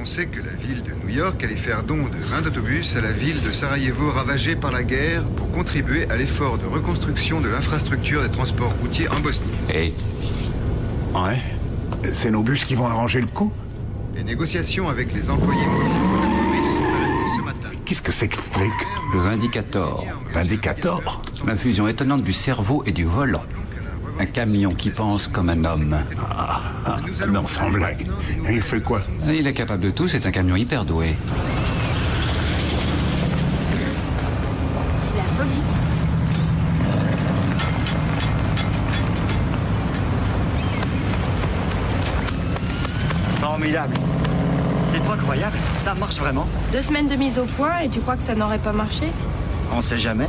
annoncé que la ville de New York allait faire don de 20 autobus à la ville de Sarajevo ravagée par la guerre pour contribuer à l'effort de reconstruction de l'infrastructure des transports routiers en Bosnie. Et Ouais. C'est nos bus qui vont arranger le coup? Les négociations avec les employés municipaux de Boris sont arrêtées ce matin. Qu'est-ce que c'est que ce truc? le Vindicator. Vindicator? La fusion étonnante du cerveau et du volant. Un camion qui pense comme un homme. Non, sans blague. Et il fait quoi? Il est capable de tout, c'est un camion hyper doué. C'est la folie. Formidable. C'est pas croyable, ça marche vraiment. 2 semaines de mise au point et tu crois que ça n'aurait pas marché? On sait jamais.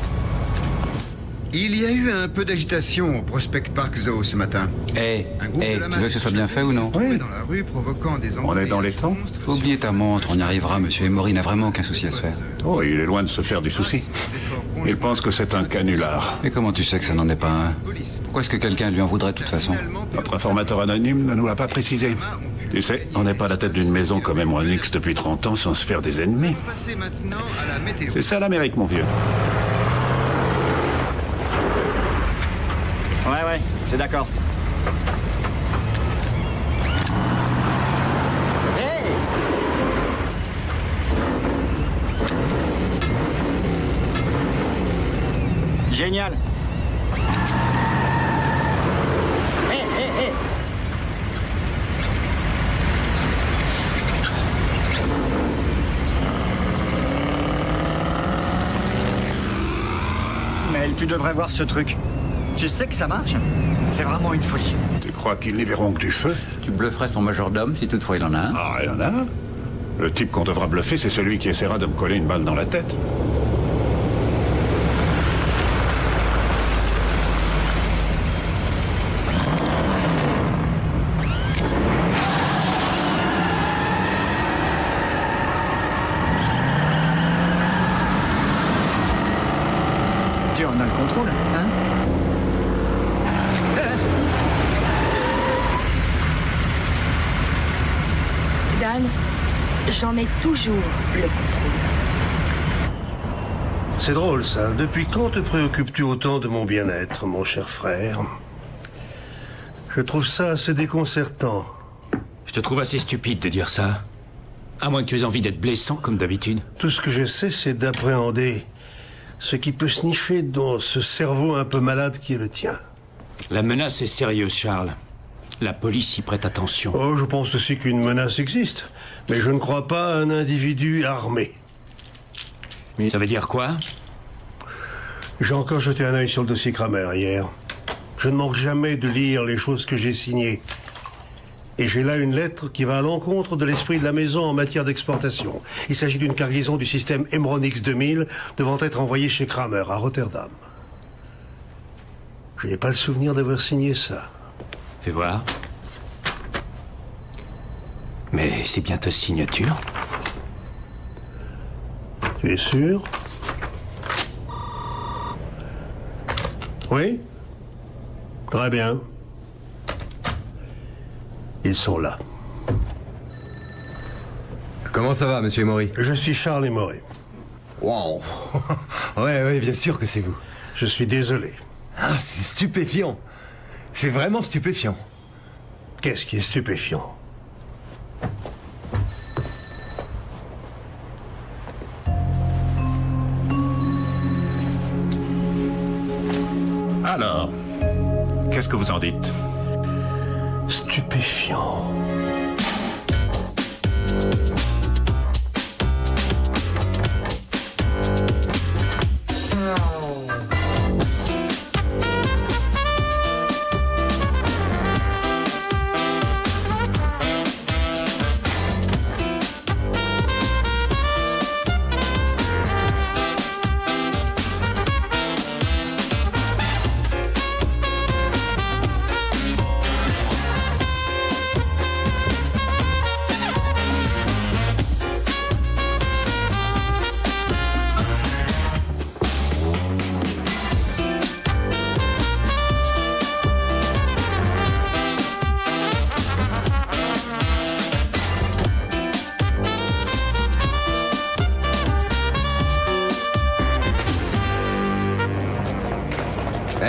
Il y a eu un peu d'agitation au Prospect Park Zoo ce matin. Un groupe de la Tu veux que ce soit bien fait ou non? Oui. Dans la rue, provoquant des On est dans les temps? Oubliez ta montre, on y arrivera, monsieur Emory n'a vraiment aucun souci à se faire. Oh, il est loin de se faire du souci. Il pense que c'est un canular. Et comment tu sais que ça n'en est pas un? Pourquoi est-ce que quelqu'un lui en voudrait de toute façon? Notre informateur anonyme ne nous l'a pas précisé. Tu sais, on n'est pas à la tête d'une maison comme Emronix depuis 30 ans sans se faire des ennemis. Passer maintenant à la météo. C'est ça l'Amérique, mon vieux. Ouais, c'est d'accord. Hey! Génial! Hey! Mel, tu devrais voir ce truc. Tu sais que ça marche? C'est vraiment une folie. Tu crois qu'ils n'y verront que du feu? Tu blufferais son majordome si toutefois il en a un? Ah, il y en a un. Le type qu'on devra bluffer, c'est celui qui essaiera de me coller une balle dans la tête. Tu en as le contrôle, hein? Dan, j'en ai toujours le contrôle. C'est drôle, ça. Depuis quand te préoccupes-tu autant de mon bien-être, mon cher frère? Je trouve ça assez déconcertant. Je te trouve assez stupide de dire ça. À moins que tu aies envie d'être blessant, comme d'habitude. Tout ce que j'essaie, c'est d'appréhender ce qui peut se nicher dans ce cerveau un peu malade qui est le tien. La menace est sérieuse, Charles. La police y prête attention. Oh, je pense aussi qu'une menace existe. Mais je ne crois pas à un individu armé. Ça veut dire quoi? J'ai encore jeté un œil sur le dossier Kramer hier. Je ne manque jamais de lire les choses que j'ai signées. Et j'ai là une lettre qui va à l'encontre de l'esprit de la maison en matière d'exportation. Il s'agit d'une cargaison du système Emronix 2000 devant être envoyée chez Kramer à Rotterdam. Je n'ai pas le souvenir d'avoir signé ça. Fais voir. Mais c'est bien ta signature. Tu es sûr? Oui? Très bien. Ils sont là. Comment ça va, monsieur Emory? Je suis Charles Emory. Wow. Ouais, bien sûr que c'est vous. Je suis désolé. Ah, c'est stupéfiant. C'est vraiment stupéfiant. Qu'est-ce qui est stupéfiant? Alors, qu'est-ce que vous en dites? Stupéfiant.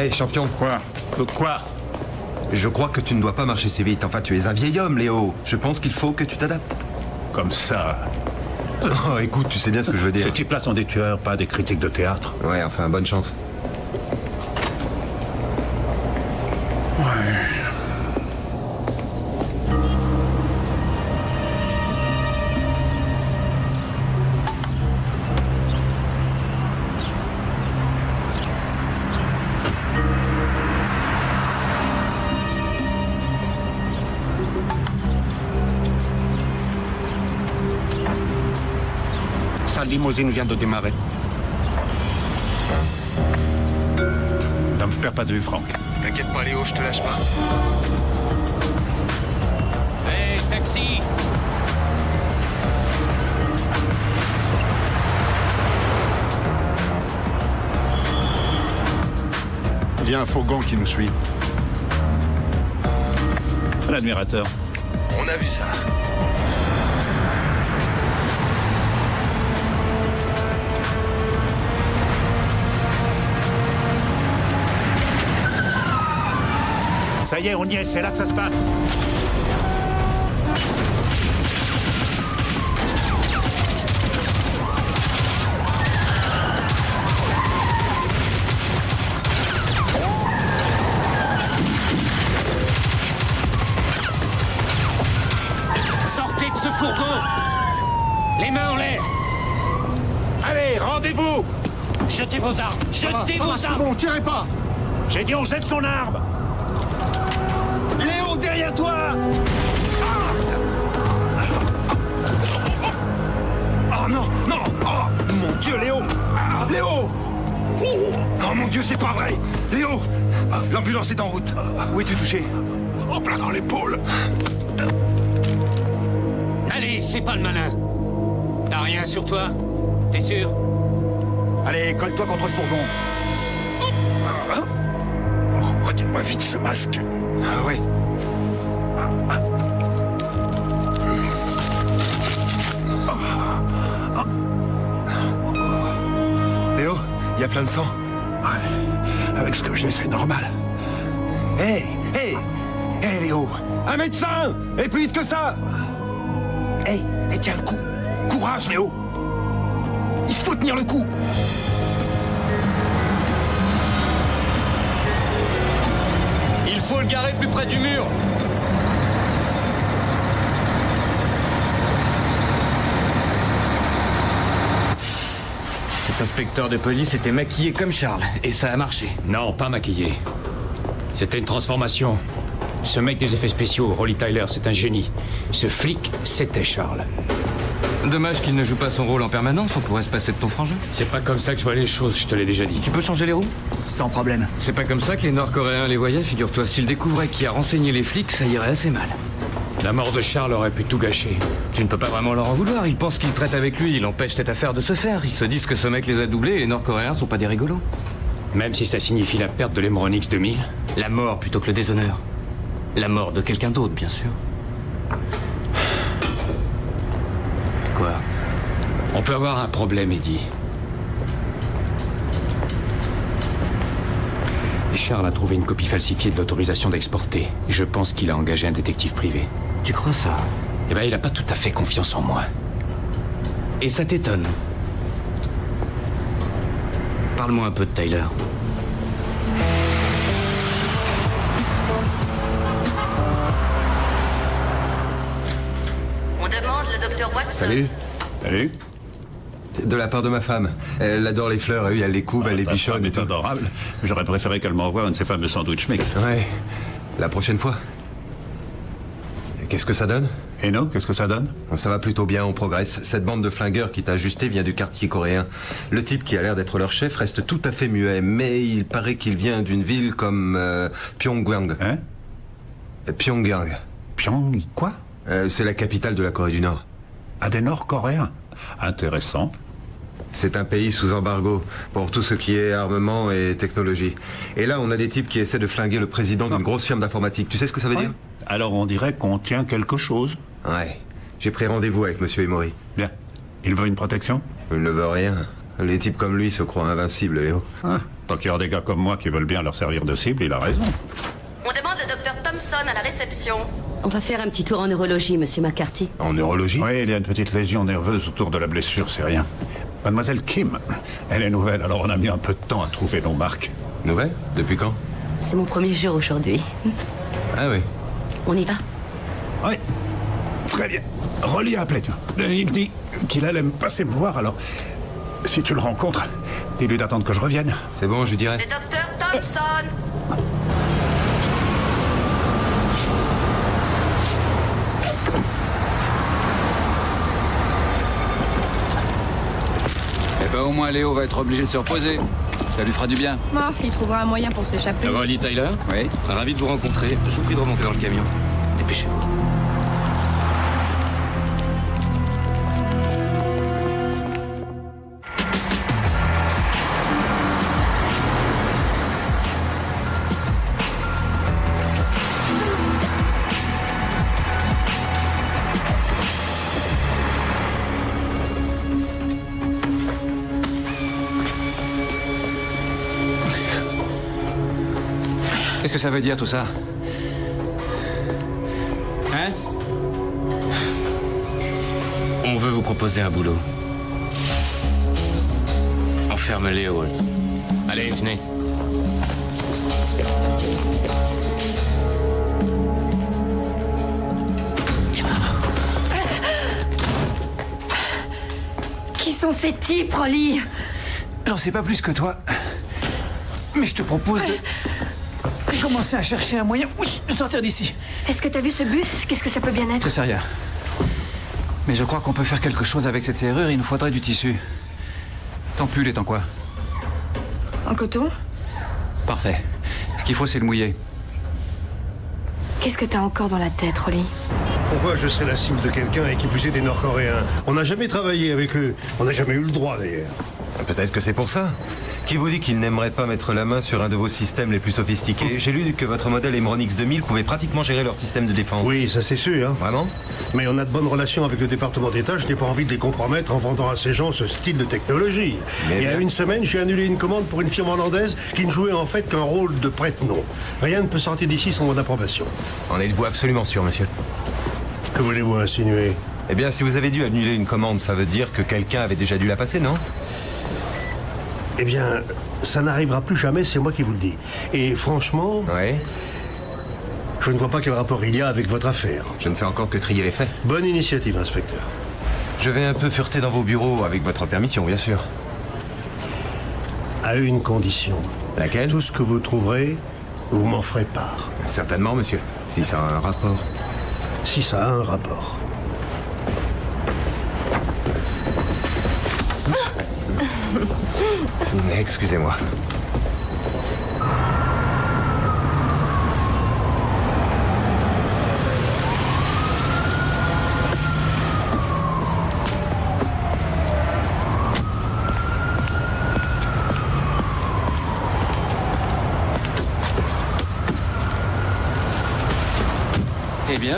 Hey, champion. Quoi? Quoi? Je crois que tu ne dois pas marcher si vite. Enfin, tu es un vieil homme, Léo. Je pense qu'il faut que tu t'adaptes. Comme ça. Oh, écoute, tu sais bien ce que je veux dire. Ces types-là sont des tueurs, pas des critiques de théâtre. Ouais, enfin, bonne chance. Sa limousine vient de démarrer. Ne me perds pas de vue, Franck. T'inquiète pas, Léo, je te lâche pas. Hey, taxi! Il y a un fourgon qui nous suit. L'admirateur. On a vu ça. Ça y est, on y est, c'est là que ça se passe. Sortez de ce fourgon! Les mains en l'air! Allez, rendez-vous! Jetez vos armes! Jetez vos armes! Bon, tirez pas. J'ai dit on jette son arme! Léo, derrière toi! Oh non, non! Oh, mon Dieu, Léo! Léo! Oh mon Dieu, c'est pas vrai! Léo! L'ambulance est en route. Où es-tu touché? En plein dans l'épaule. Allez, c'est pas le malin! T'as rien sur toi? T'es sûr? Allez, colle-toi contre le fourgon. Retire-moi vite ce masque. Ah ouais. Léo, il y a plein de sang. Ouais, avec ce que j'ai, c'est normal. Hé, hé, hé, Léo, un médecin! Et plus vite que ça! Hé, tiens le coup. Courage, Léo. Il faut tenir le coup. Il faut le garer plus près du mur. Cet inspecteur de police était maquillé comme Charles, et ça a marché. Non, pas maquillé. C'était une transformation. Ce mec des effets spéciaux, Rolly Tyler, c'est un génie. Ce flic, c'était Charles. Dommage qu'il ne joue pas son rôle en permanence, on pourrait se passer de ton frangin. C'est pas comme ça que je vois les choses, je te l'ai déjà dit. Tu peux changer les roues? Sans problème. C'est pas comme ça que les Nord-Coréens les voyaient, figure-toi. S'ils découvraient qui a renseigné les flics, ça irait assez mal. La mort de Charles aurait pu tout gâcher. Tu ne peux pas vraiment leur en vouloir, ils pensent qu'ils traitent avec lui, il empêche cette affaire de se faire. Ils se disent que ce mec les a doublés et les Nord-Coréens sont pas des rigolos. Même si ça signifie la perte de l'Emronix 2000. La mort plutôt que le déshonneur. La mort de quelqu'un d'autre, bien sûr. Quoi? On peut avoir un problème, Eddie. Et Charles a trouvé une copie falsifiée de l'autorisation d'exporter. Je pense qu'il a engagé un détective privé. Tu crois ça? Eh ben, il a pas tout à fait confiance en moi. Et ça t'étonne? Parle-moi un peu de Tyler. On demande le docteur Watson. Salut. Salut. De la part de ma femme. Elle adore les fleurs, et oui, elle les couve, elle les Ta bichonne femme et est tout. adorable. J'aurais préféré qu'elle m'envoie un de ces fameux sandwichs mixtes. Ouais. La prochaine fois. Et qu'est-ce que ça donne? Et non, qu'est-ce que ça donne? Ça va plutôt bien, on progresse. Cette bande de flingueurs qui t'a ajusté vient du quartier coréen. Le type qui a l'air d'être leur chef reste tout à fait muet, mais il paraît qu'il vient d'une ville comme Pyongyang. Hein? Pyongyang. Pyong... quoi? C'est la capitale de la Corée du Nord. Ah, des Nord-Coréens. Intéressant. C'est un pays sous embargo pour tout ce qui est armement et technologie. Et là, on a des types qui essaient de flinguer le président d'une grosse firme d'informatique. Tu sais ce que ça veut dire? Alors on dirait qu'on tient quelque chose. Ouais. J'ai pris rendez-vous avec Monsieur Emory. Bien. Il veut une protection? Il ne veut rien. Les types comme lui se croient invincibles, Léo. Ah, Tant qu'il y aura des gars comme moi qui veulent bien leur servir de cible, il a raison. On demande le docteur Thompson à la réception. On va faire un petit tour en neurologie, monsieur McCarthy. En neurologie? Oui, il y a une petite lésion nerveuse autour de la blessure, c'est rien. Mademoiselle Kim, elle est nouvelle, alors on a mis un peu de temps à trouver nos marques. Nouvelle? Depuis quand? C'est mon premier jour aujourd'hui. Ah oui. On y va? Oui, très bien. Rolly a appelé, tu vois. Il dit qu'il allait me passer me voir, alors si tu le rencontres, dis-lui d'attendre que je revienne. C'est bon, je lui dirai. Le docteur Thompson. Eh ben, au moins, Léo va être obligé de se reposer. Ça lui fera du bien. Oh, il trouvera un moyen pour s'échapper. Rolly Tyler? Oui. Ravi de vous rencontrer. Je vous prie de remonter dans le camion. Dépêchez-vous. Qu'est-ce que ça veut dire, tout ça? Hein? On veut vous proposer un boulot. Enferme Léo. Allez, venez. Qui sont ces types, Rolly? J'en sais pas plus que toi. Mais je te propose de commencer à chercher un moyen de sortir d'ici. Est-ce que t'as vu ce bus? Qu'est-ce que ça peut bien être? Je sais rien. Mais je crois qu'on peut faire quelque chose avec cette serrure, il nous faudrait du tissu. Ton pull est en quoi? En coton? Parfait. Ce qu'il faut, c'est le mouiller. Qu'est-ce que t'as encore dans la tête, Rolly? Pourquoi je serais la cible de quelqu'un et qui plus est des Nord-Coréens? On n'a jamais travaillé avec eux. On n'a jamais eu le droit, d'ailleurs. Peut-être que c'est pour ça. Qui vous dit qu'il n'aimerait pas mettre la main sur un de vos systèmes les plus sophistiqués? J'ai lu que votre modèle Emronix 2000 pouvait pratiquement gérer leur système de défense. Oui, ça c'est sûr. Hein. Vraiment? Mais on a de bonnes relations avec le département d'État. Je n'ai pas envie de les compromettre en vendant à ces gens ce style de technologie. Mais Il y a bien. une semaine, j'ai annulé une commande pour une firme hollandaise qui ne jouait en fait qu'un rôle de prête-nom. Rien ne peut sortir d'ici sans mon approbation. En êtes-vous absolument sûr, monsieur? Que voulez-vous insinuer? Eh bien, si vous avez dû annuler une commande, ça veut dire que quelqu'un avait déjà dû la passer, non? Eh bien, ça n'arrivera plus jamais, c'est moi qui vous le dis. Et franchement, Ouais. je ne vois pas quel rapport il y a avec votre affaire. Je ne fais encore que trier les faits. Bonne initiative, inspecteur. Je vais un peu fureter dans vos bureaux, avec votre permission, bien sûr. À une condition. Laquelle? Tout ce que vous trouverez, vous m'en ferez part. Certainement, monsieur. Si ça a un rapport. Si ça a un rapport. Excusez-moi. Eh bien,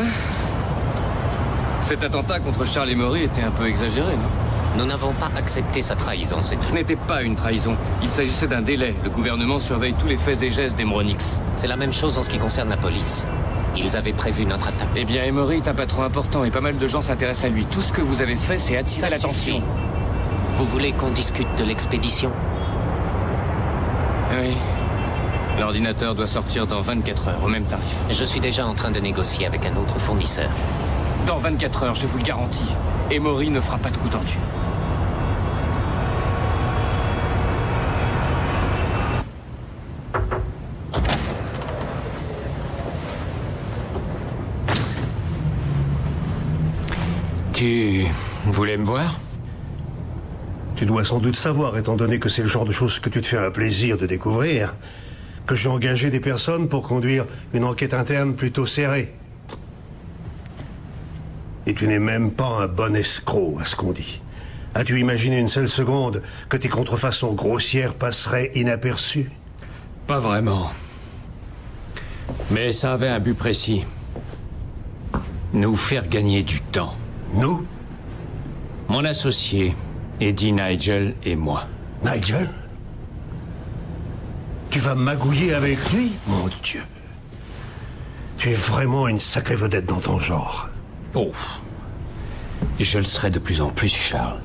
cet attentat contre Charles Emory était un peu exagéré, non? Nous n'avons pas accepté sa trahison, c'est Ce n'était pas une trahison. Il s'agissait d'un délai. Le gouvernement surveille tous les faits et gestes d'Emronix. C'est la même chose en ce qui concerne la police. Ils avaient prévu notre attaque. Eh bien, Emory est un patron important et pas mal de gens s'intéressent à lui. Tout ce que vous avez fait, c'est attirer Ça l'attention. suffit. Vous voulez qu'on discute de l'expédition? Oui. L'ordinateur doit sortir dans 24 heures, au même tarif. Je suis déjà en train de négocier avec un autre fournisseur. Dans 24 heures, je vous le garantis. Emory ne fera pas de coup tordu. Tu voulais me voir? Tu dois sans doute savoir, étant donné que c'est le genre de choses que tu te fais un plaisir de découvrir, que j'ai engagé des personnes pour conduire une enquête interne plutôt serrée. Et tu n'es même pas un bon escroc, à ce qu'on dit. As-tu imaginé une seule seconde que tes contrefaçons grossières passeraient inaperçues? Pas vraiment. Mais ça avait un but précis. Nous faire gagner du temps. Nous? Mon associé, Eddie Nigel et moi. Nigel? Tu vas magouiller avec lui? Mon Dieu. Tu es vraiment une sacrée vedette dans ton genre. Oh. Je le serai de plus en plus, Charles.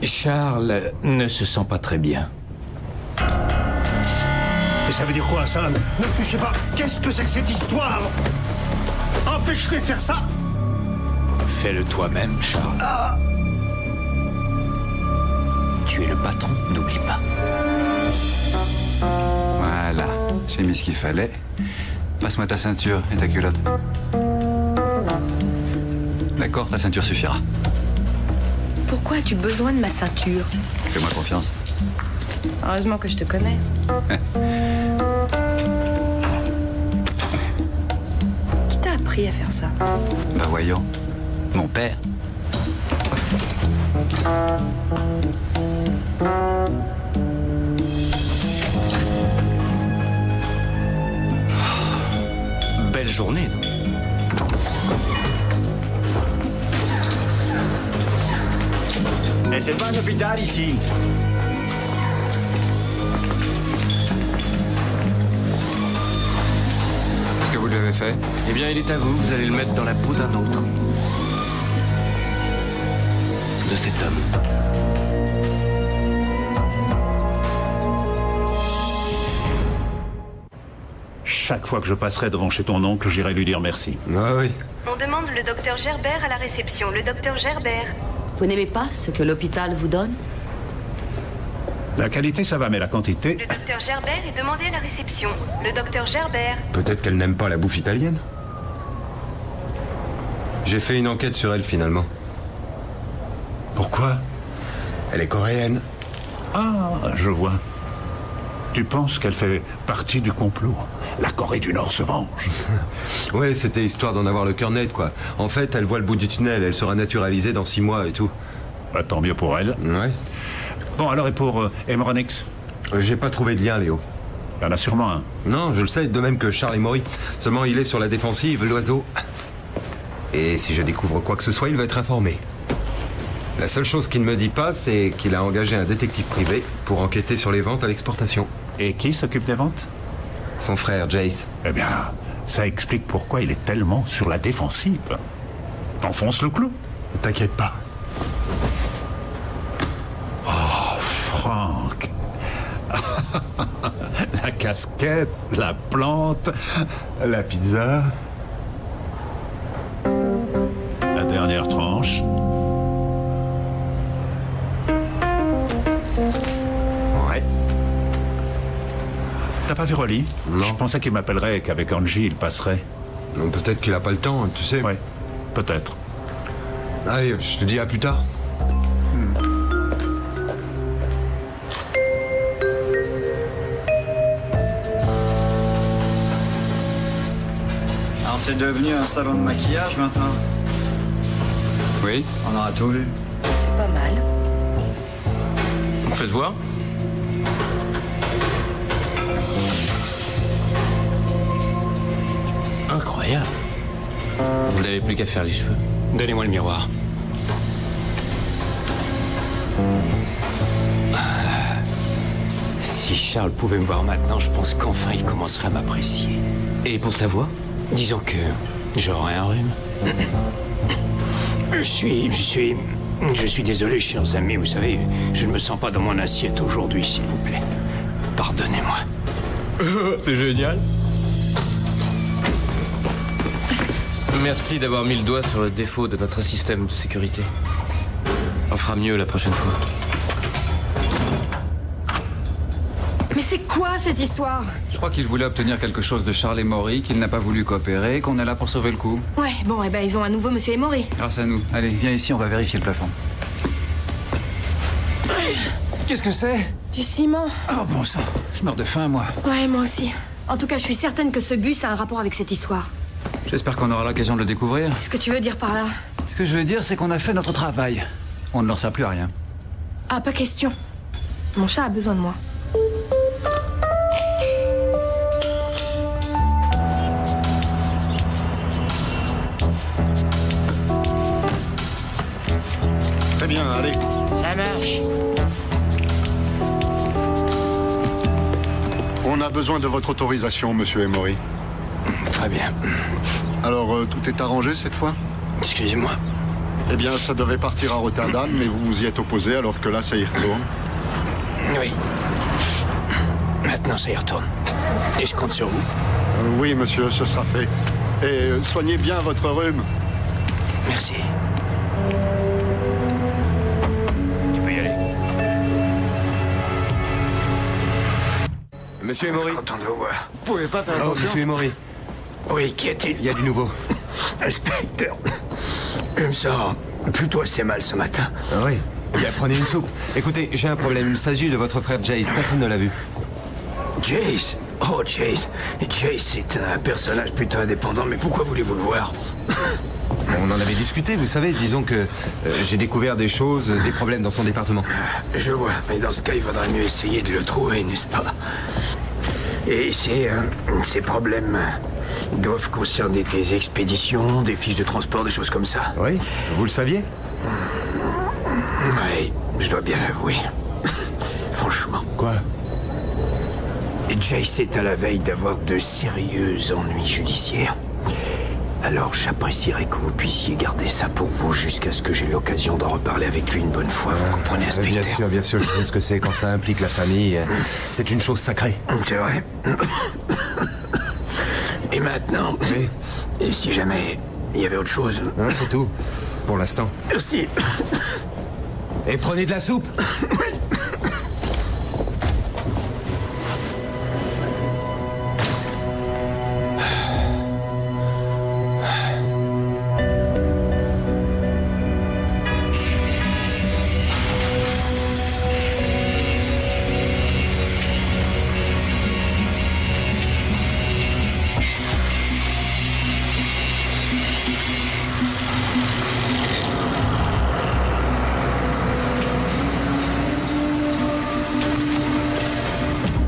Charles ne se sent pas très bien. Et ça veut dire quoi, ça? Ne me touchez pas. Qu'est-ce que c'est que cette histoire? Empêche-les de faire ça. Fais-le toi-même, Charles. Ah. Tu es le patron, n'oublie pas. Voilà, j'ai mis ce qu'il fallait. Passe-moi ta ceinture et ta culotte. D'accord, ta ceinture suffira. Pourquoi as-tu besoin de ma ceinture? Fais-moi confiance. Heureusement que je te connais. Qui t'a appris à faire ça? Bah voyons, mon père. Belle journée, non? Et c'est pas un hôpital ici. Qu'est-ce que vous lui avez fait? Eh bien, il est à vous. Vous allez le mettre dans la peau d'un autre. De cet homme. Chaque fois que je passerai devant chez ton oncle, j'irai lui dire merci. Ah oui. On demande le docteur Gerbert à la réception. Le docteur Gerbert. Vous n'aimez pas ce que l'hôpital vous donne? La qualité, ça va, mais la quantité... Le docteur Gerbert est demandé à la réception. Le docteur Gerbert. Peut-être qu'elle n'aime pas la bouffe italienne. J'ai fait une enquête sur elle finalement. Pourquoi? Elle est coréenne. Ah, je vois. Tu penses qu'elle fait partie du complot? La Corée du Nord se venge. Ouais, c'était histoire d'en avoir le cœur net, quoi. En fait, elle voit le bout du tunnel, elle sera naturalisée dans 6 mois et tout. Bah, tant mieux pour elle. Ouais. Bon, alors, et pour Emronix? J'ai pas trouvé de lien, Léo. Il y en a sûrement un. Non, je le sais, de même que Charles et Maury. Seulement, il est sur la défensive, l'oiseau. Et si je découvre quoi que ce soit, il va être informé. La seule chose qu'il ne me dit pas, c'est qu'il a engagé un détective privé pour enquêter sur les ventes à l'exportation. Et qui s'occupe des ventes? Son frère, Jace. Eh bien, ça explique pourquoi il est tellement sur la défensive. T'enfonces le clou. T'inquiète pas. Oh, Franck. La casquette, la plante, La pizza. la dernière tranche. Ouais. T'as pas vu Rolly? Non. Je pensais qu'il m'appellerait et qu'avec Angie, il passerait. Donc peut-être qu'il a pas le temps, tu sais. Ouais, peut-être. Allez, je te dis à plus tard. Alors c'est devenu un salon de maquillage maintenant. Oui. On aura tout vu. C'est pas mal. Faites voir. Incroyable. Vous n'avez plus qu'à faire les cheveux. Donnez-moi le miroir. Si Charles pouvait me voir maintenant, je pense qu'enfin il commencerait à m'apprécier. Et pour sa voix? Disons que j'aurais un rhume. Je suis désolé, chers amis, vous savez, je ne me sens pas dans mon assiette aujourd'hui, s'il vous plaît. Pardonnez-moi. C'est génial. Merci d'avoir mis le doigt sur le défaut de notre système de sécurité. On fera mieux la prochaine fois. Mais c'est quoi cette histoire? Je crois qu'il voulait obtenir quelque chose de Charles et Maury, qu'il n'a pas voulu coopérer, qu'on est là pour sauver le coup. Ouais, bon, eh ben ils ont un nouveau monsieur Emory. Grâce à nous. Allez, viens ici, on va vérifier le plafond. Qu'est-ce que c'est? Du ciment. Oh bon sang, je meurs de faim, moi. Ouais, moi aussi. En tout cas, je suis certaine que ce bus a un rapport avec cette histoire. J'espère qu'on aura l'occasion de le découvrir. Qu'est-ce que tu veux dire par là? Ce que je veux dire, c'est qu'on a fait notre travail. On ne leur sert plus à rien. Ah, pas question. Mon chat a besoin de moi. marche. On a besoin de votre autorisation, monsieur Emory. Très bien. Alors, tout est arrangé cette fois? Excusez-moi. Eh bien, ça devait partir à Rotterdam, mais vous vous y êtes opposé, alors que là, ça y retourne. Oui. Maintenant, ça y retourne. Et je compte sur vous. Oui, monsieur, ce sera fait. Et soignez bien votre rhume. Merci. Tu peux y aller. Monsieur Emory. Content de vous voir. Vous pouvez pas faire Oh, attention? monsieur Emory. Oui, qu'y a-t-il? Il y a du nouveau. Inspecteur, je me sens plutôt assez mal ce matin. Ah oui. Bien, prenez une soupe. Écoutez, j'ai un problème. Il s'agit de votre frère Jace. Personne ne l'a vu. Jace? Oh, Jace. Jace, c'est un personnage plutôt indépendant, mais pourquoi voulez-vous le voir? On en avait discuté, vous savez. Disons que j'ai découvert des choses, des problèmes dans son département. Je vois, mais dans ce cas, il vaudrait mieux essayer de le trouver, n'est-ce pas? Et ces problèmes doivent concerner des expéditions, des fiches de transport, des choses comme ça. Oui, vous le saviez? Oui, je dois bien l'avouer. Franchement. Quoi? Jace est à la veille d'avoir de sérieux ennuis judiciaires. Alors j'apprécierais que vous puissiez garder ça pour vous jusqu'à ce que j'ai l'occasion d'en reparler avec lui une bonne fois, vous comprenez, inspecteur? Bien sûr, je sais ce que c'est quand ça implique la famille. C'est une chose sacrée. C'est vrai. Et maintenant, oui. Et si jamais il y avait autre chose... C'est tout, pour l'instant. Merci. Et prenez de la soupe.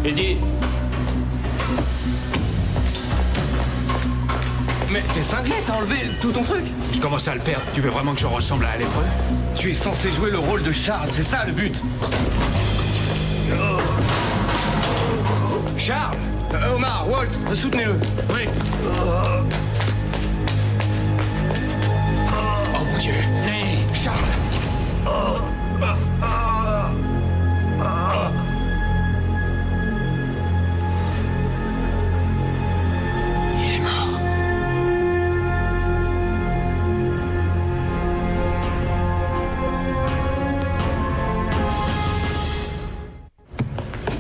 Eddie. Mais t'es cinglé, t'as enlevé tout ton truc. Je commence à le perdre. Tu veux vraiment que je ressemble à l'épreuve? Tu es censé jouer le rôle de Charles, c'est ça le but. Charles! Omar, Walt, soutenez-le. Oui. Oh mon Dieu. Nee, Charles. Il est mort.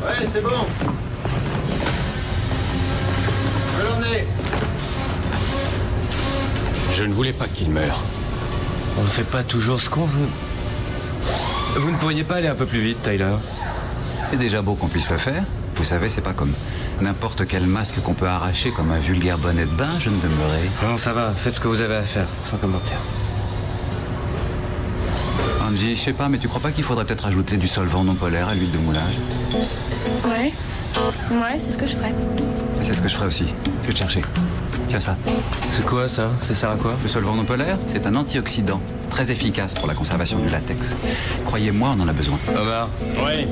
Ouais, c'est bon. Je vais l'emmener. Je ne voulais pas qu'il meure. On ne fait pas toujours ce qu'on veut. Vous ne pourriez pas aller un peu plus vite, Tyler? C'est déjà beau qu'on puisse le faire. Vous savez, c'est pas comme n'importe quel masque qu'on peut arracher comme un vulgaire bonnet de bain, jeune demeuré. Non, ça va, faites ce que vous avez à faire, sans commentaire. Angie, je sais pas, mais tu crois pas qu'il faudrait peut-être ajouter du solvant non polaire à l'huile de moulage? Ouais. Ouais, c'est ce que je ferais. C'est ce que je ferais aussi. Je vais te chercher. Tiens ça. C'est quoi ça? Ça sert à quoi? Le solvant non polaire, c'est un antioxydant. Très efficace pour la conservation du latex. Croyez-moi, on en a besoin. Omar. Oui.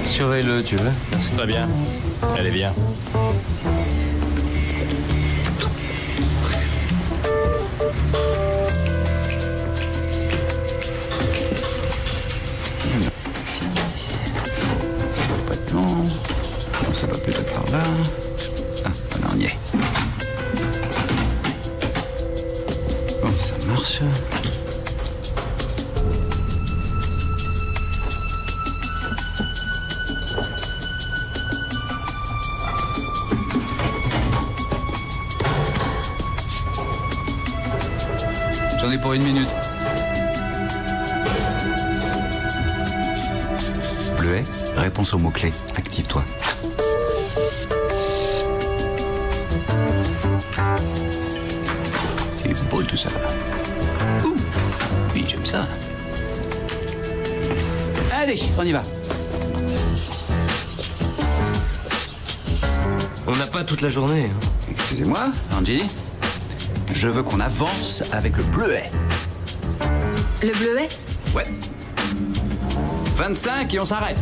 Surveille-le, tu veux? Très bien. Allez, viens. Non, ça va peut-être par là. Ah, voilà, on y est. Bon, ça marche. J'en ai pour 1 minute. Bleuet, réponse aux mots-clés. Active-toi. C'est beau tout ça. Ouh. Oui, j'aime ça. Allez, on y va. On n'a pas toute la journée. Hein. Excusez-moi, Angie. Je veux qu'on avance avec le bleuet. Le bleuet? Ouais. 25 et on s'arrête.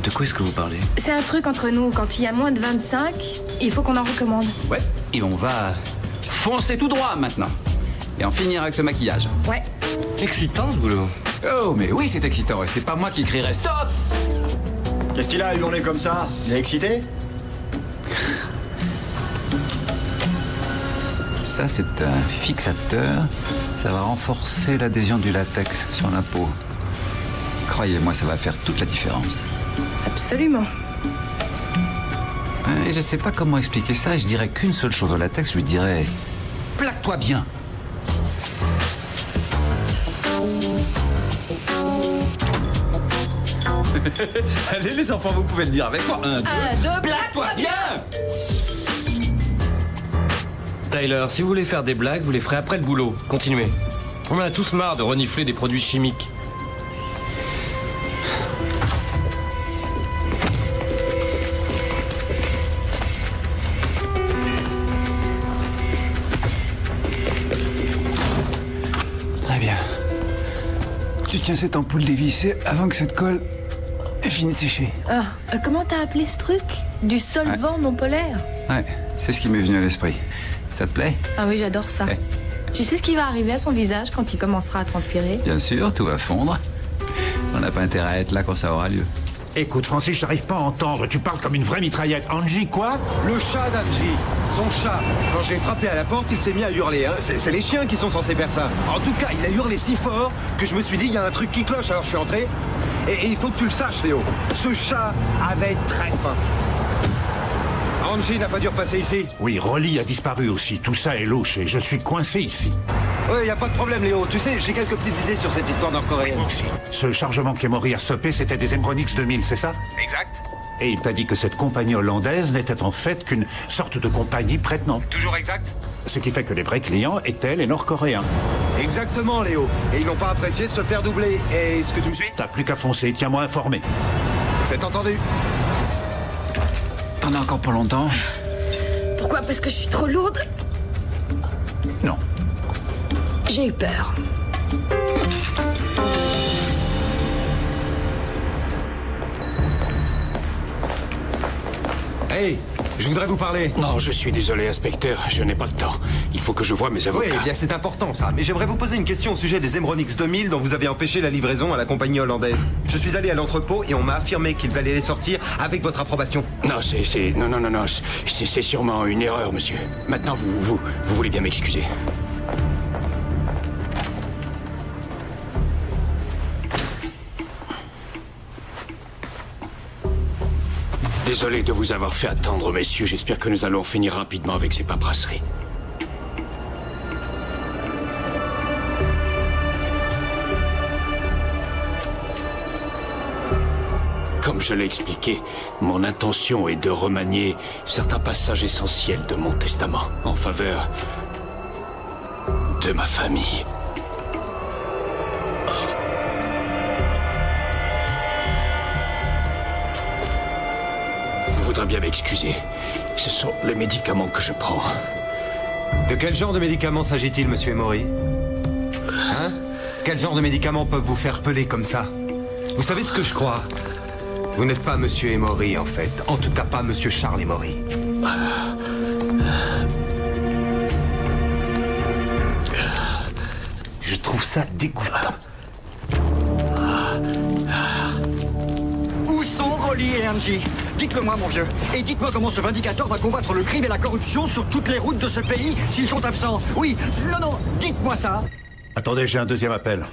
De quoi est-ce que vous parlez? C'est un truc entre nous. Quand il y a moins de 25, il faut qu'on en recommande. Ouais, et on va foncer tout droit maintenant. Et en finir avec ce maquillage. Ouais. Excitant ce boulot. Oh, mais oui, c'est excitant. Et c'est pas moi qui crierai stop. Qu'est-ce qu'il a à hurler comme ça? Il est excité? Ça, c'est un fixateur. Ça va renforcer l'adhésion du latex sur la peau. Croyez-moi, ça va faire toute la différence. Absolument. Et je sais pas comment expliquer ça. Je dirais qu'une seule chose au latex. Je lui dirais... Plaque-toi bien. Allez, les enfants, vous pouvez le dire avec moi. 1, 2... Plaque-toi bien. Tyler, si vous voulez faire des blagues, vous les ferez après le boulot. Continuez. On en a tous marre de renifler des produits chimiques. Très bien. Tu tiens cette ampoule dévissée avant que cette colle ait fini de sécher. Ah, comment t'as appelé ce truc? Du solvant non polaire? Ouais, c'est ce qui m'est venu à l'esprit. Ça te plaît? Ah oui, j'adore ça. Ouais. Tu sais ce qui va arriver à son visage quand il commencera à transpirer? Bien sûr, tout va fondre. On n'a pas intérêt à être là quand ça aura lieu. Écoute, Francis, j'arrive pas à entendre. Tu parles comme une vraie mitraillette. Angie, quoi? Le chat d'Angie. Son chat. Quand j'ai frappé à la porte, il s'est mis à hurler. Hein. C'est les chiens qui sont censés faire ça. En tout cas, il a hurlé si fort que je me suis dit, il y a un truc qui cloche. Alors je suis entré. Et il faut que tu le saches, Léo. Ce chat avait très faim. Angie n'a pas dû repasser ici. Oui, Rolly a disparu aussi. Tout ça est louche et je suis coincé ici. Oui, y a pas de problème, Léo. Tu sais, j'ai quelques petites idées sur cette histoire nord-coréenne. Moi aussi. Ce chargement qu'Emory a stoppé, c'était des Embronix 2000, c'est ça? Exact. Et il t'a dit que cette compagnie hollandaise n'était en fait qu'une sorte de compagnie prête-nom. Toujours exact. Ce qui fait que les vrais clients étaient les Nord-Coréens. Exactement, Léo. Et ils n'ont pas apprécié de se faire doubler. Est-ce que tu me suis? T'as plus qu'à foncer, tiens-moi informé. C'est entendu. T'en as encore pour longtemps? Pourquoi? Parce que je suis trop lourde? Non. J'ai eu peur. Hey, je voudrais vous parler. Non, je suis désolé, inspecteur. Je n'ai pas le temps. Il faut que je voie mes avocats. Oui, eh bien c'est important ça. Mais j'aimerais vous poser une question au sujet des Embronix 2000 dont vous avez empêché la livraison à la compagnie hollandaise. Je suis allé à l'entrepôt et on m'a affirmé qu'ils allaient les sortir avec votre approbation. Non, Non. C'est sûrement une erreur, monsieur. Maintenant, vous voulez bien m'excuser. Désolé de vous avoir fait attendre, messieurs. J'espère que nous allons finir rapidement avec ces paperasseries. Comme je l'ai expliqué, mon intention est de remanier certains passages essentiels de mon testament en faveur de ma famille. Vous voudrez bien m'excuser. Ce sont les médicaments que je prends. De quel genre de médicaments s'agit-il, monsieur Emory? Hein? Quel genre de médicaments peuvent vous faire peler comme ça? Vous savez ce que je crois? Vous n'êtes pas monsieur Emory, en fait. En tout cas, pas monsieur Charles Emory. Je trouve ça dégoûtant. Où sont Rolly et Angie? Dites-le-moi, mon vieux. Et dites-moi comment ce vindicateur va combattre le crime et la corruption sur toutes les routes de ce pays s'ils sont absents. Oui, non, dites-moi ça. Attendez, j'ai un deuxième appel.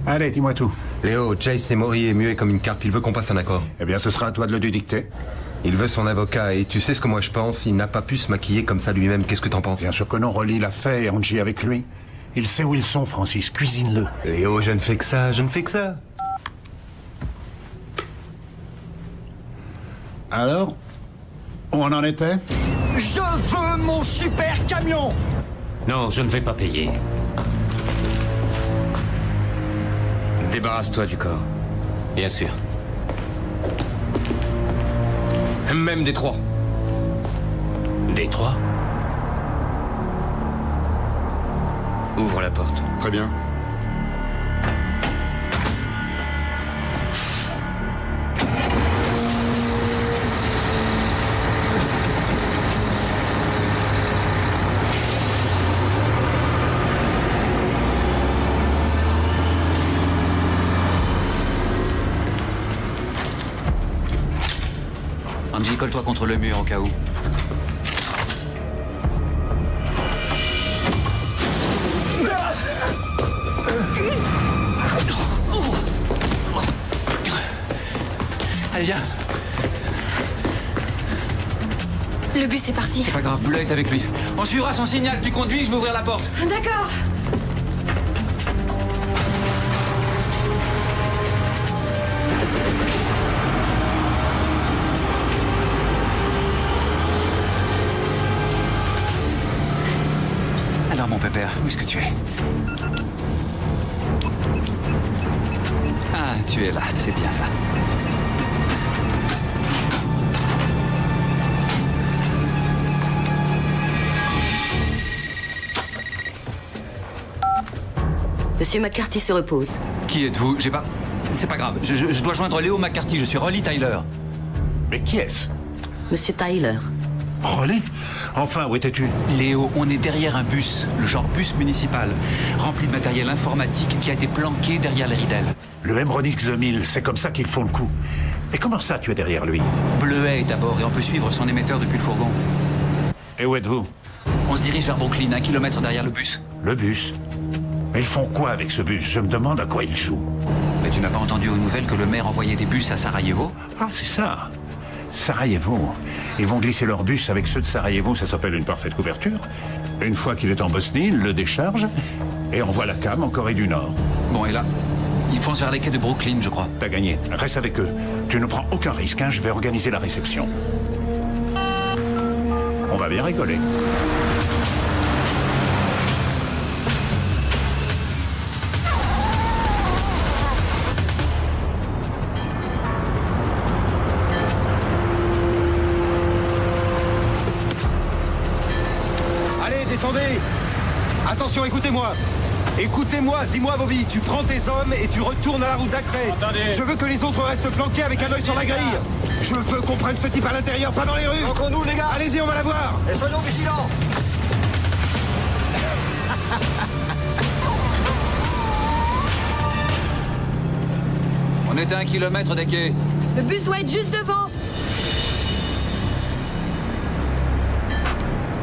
Allez, dis-moi tout. Léo, Chase Emory est muet comme une carpe. Il veut qu'on passe un accord. Eh bien, ce sera à toi de le lui dicter. Il veut son avocat, et tu sais ce que moi je pense? Il n'a pas pu se maquiller comme ça lui-même. Qu'est-ce que t'en penses? Bien sûr que non, Rolly l'a fait et Angie avec lui. Il sait où ils sont, Francis. Cuisine-le. Léo, je ne fais que ça, je ne fais que ça. Alors, où on en était? Je veux mon super camion. Non, je ne vais pas payer. Débarrasse-toi du corps. Bien sûr. Même des trois. Détroit. Ouvre la porte. Très bien. Angie, colle-toi contre le mur au cas où. Allez, viens. Le bus est parti. C'est pas grave, Bleu est avec lui. On suivra son signal. Tu conduis, je vais ouvrir la porte. D'accord. Alors, mon pépère, où est-ce que tu es? Ah, tu es là, c'est bien ça. Monsieur McCarthy se repose. Qui êtes-vous? J'ai pas... C'est pas grave, je dois joindre Léo McCarthy, je suis Rolly Tyler. Mais qui est-ce? Monsieur Tyler. Rolly? Enfin, où étais-tu? Léo, on est derrière un bus, le genre bus municipal, rempli de matériel informatique qui a été planqué derrière les ridelles. Le même Ronix The Mill, c'est comme ça qu'ils font le coup. Et comment ça, tu es derrière lui? Bleuet est à bord et on peut suivre son émetteur depuis le fourgon. Et où êtes-vous? On se dirige vers Brooklyn, 1 kilomètre derrière le bus. Le bus? Mais ils font quoi avec ce bus? Je me demande à quoi ils jouent. Mais tu n'as pas entendu aux nouvelles que le maire envoyait des bus à Sarajevo? Ah, c'est ça. Sarajevo. Ils vont glisser leur bus avec ceux de Sarajevo, ça s'appelle une parfaite couverture. Une fois qu'il est en Bosnie, ils le déchargent et envoient la cam en Corée du Nord. Bon, et là, ils foncent vers les quais de Brooklyn, je crois. T'as gagné. Reste avec eux. Tu ne prends aucun risque, hein. Je vais organiser la réception. On va bien rigoler. Descendez! Attention, écoutez-moi! Écoutez-moi, dis-moi Bobby, tu prends tes hommes et tu retournes à la route d'accès. Je veux que les autres restent planqués avec un œil sur la grille. Je veux qu'on prenne ce type à l'intérieur, pas dans les rues. Entre nous, les gars! Allez-y, on va la voir! Et soyons vigilants! On est à 1 kilomètre des quais. Le bus doit être juste devant.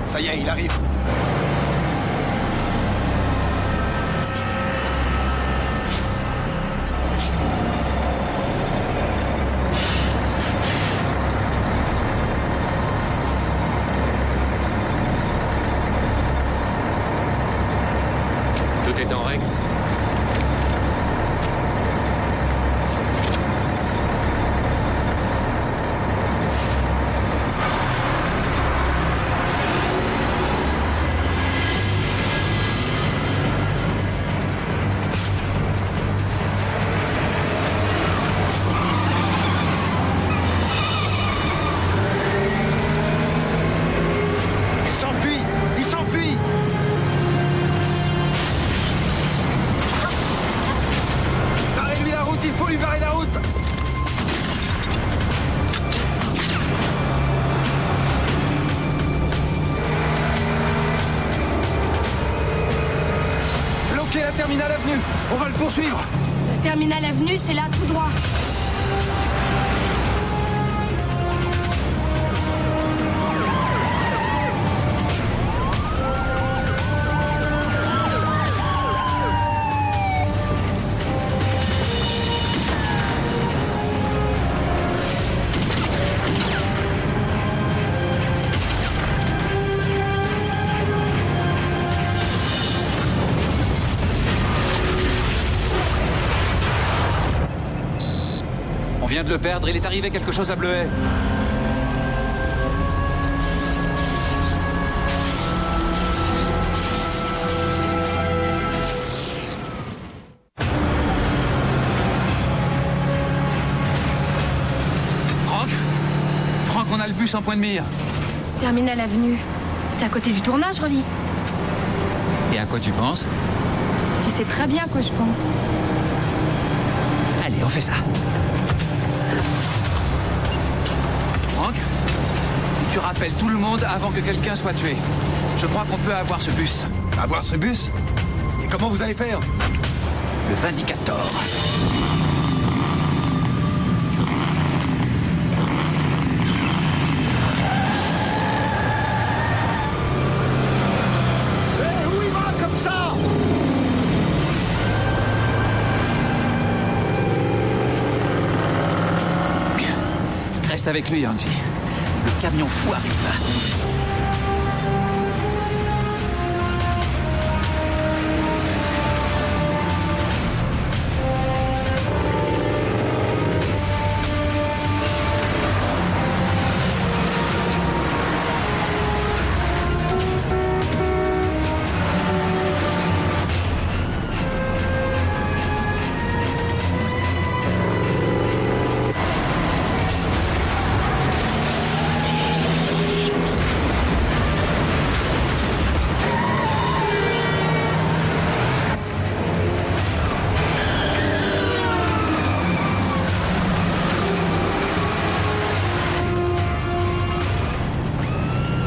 Ça y est, il arrive. Tout est en règle? Il s'enfuit! Barrez-lui la route, il faut lui barrer la route! Bloquez la Terminal Avenue, on va le poursuivre! La Terminal Avenue, c'est là, tout droit. On vient de le perdre, il est arrivé quelque chose à Bleuet. Franck, on a le bus en point de mire. Terminal Avenue. C'est à côté du tournage, Rolly. Et à quoi tu penses? Tu sais très bien à quoi je pense. Allez, on fait ça. Franck, tu rappelles tout le monde avant que quelqu'un soit tué. Je crois qu'on peut avoir ce bus. Avoir ce bus? Et comment vous allez faire? Le Vindicator. Où il va comme ça? Reste avec lui, Angie. Le camion fou arrive.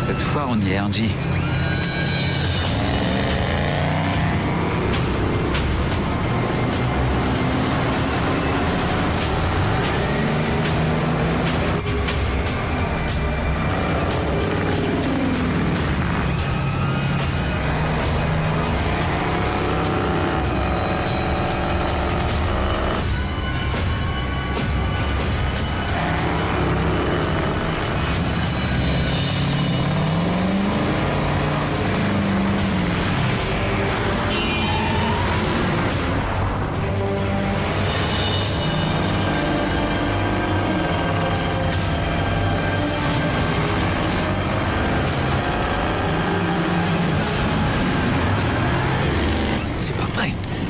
Cette fois, on y est, Angie.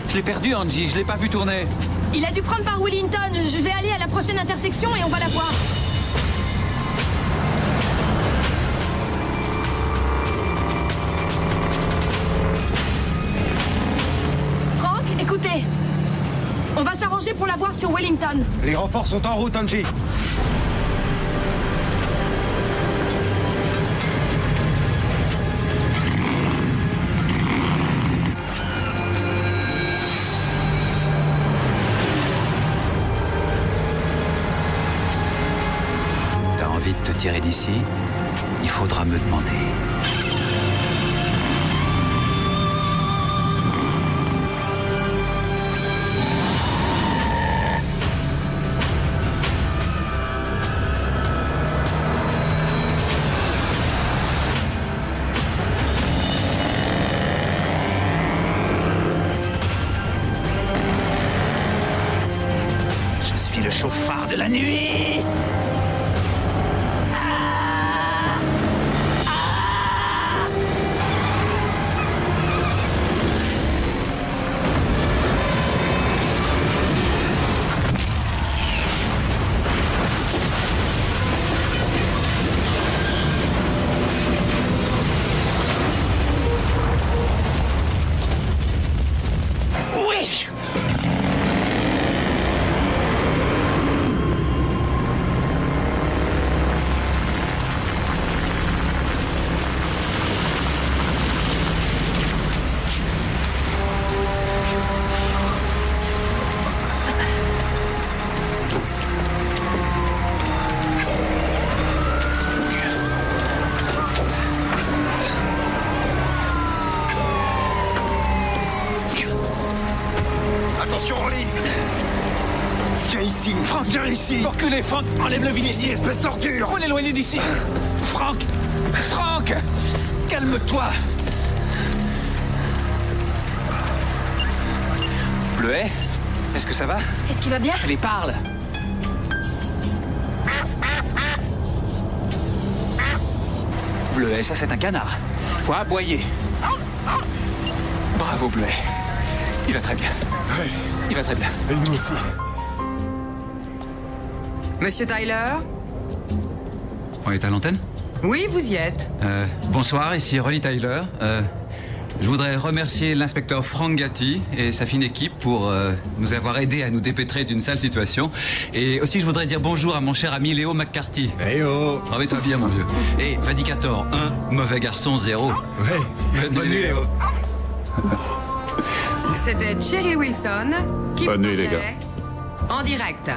Je l'ai perdu, Angie. Je l'ai pas vu tourner. Il a dû prendre par Wellington. Je vais aller à la prochaine intersection et on va la voir. Franck, écoutez. On va s'arranger pour la voir sur Wellington. Les renforts sont en route, Angie. Envie de te tirer d'ici, il faudra me demander. Je suis le chauffard de la nuit! Attention, Rolly! Viens ici! Franck, viens ici! Faut reculer, Franck! Enlève le vide ici! Espèce d'ordure! Faut l'éloigner d'ici! Franck! Franck! Calme-toi! Bleuet? Est-ce que ça va? Est-ce qu'il va bien? Allez, parle! Bleuet, ça c'est un canard. Faut aboyer. Bravo, Bleuet. Il va très bien. Ouais. Il va très bien. Et nous aussi. Monsieur Tyler? On est à l'antenne? Oui, vous y êtes. Bonsoir, ici Rolly Tyler. Je voudrais remercier l'inspecteur Frank Gatti et sa fine équipe pour nous avoir aidés à nous dépêtrer d'une sale situation. Et aussi, je voudrais dire bonjour à mon cher ami Léo McCarthy. Hey oh! Remets-toi bien, mon vieux. Et Vindicator 1, mauvais garçon 0. Ouais, bonne nuit, Léo. C'était Cheryl Wilson qui Bonne nuit, les gars. en direct.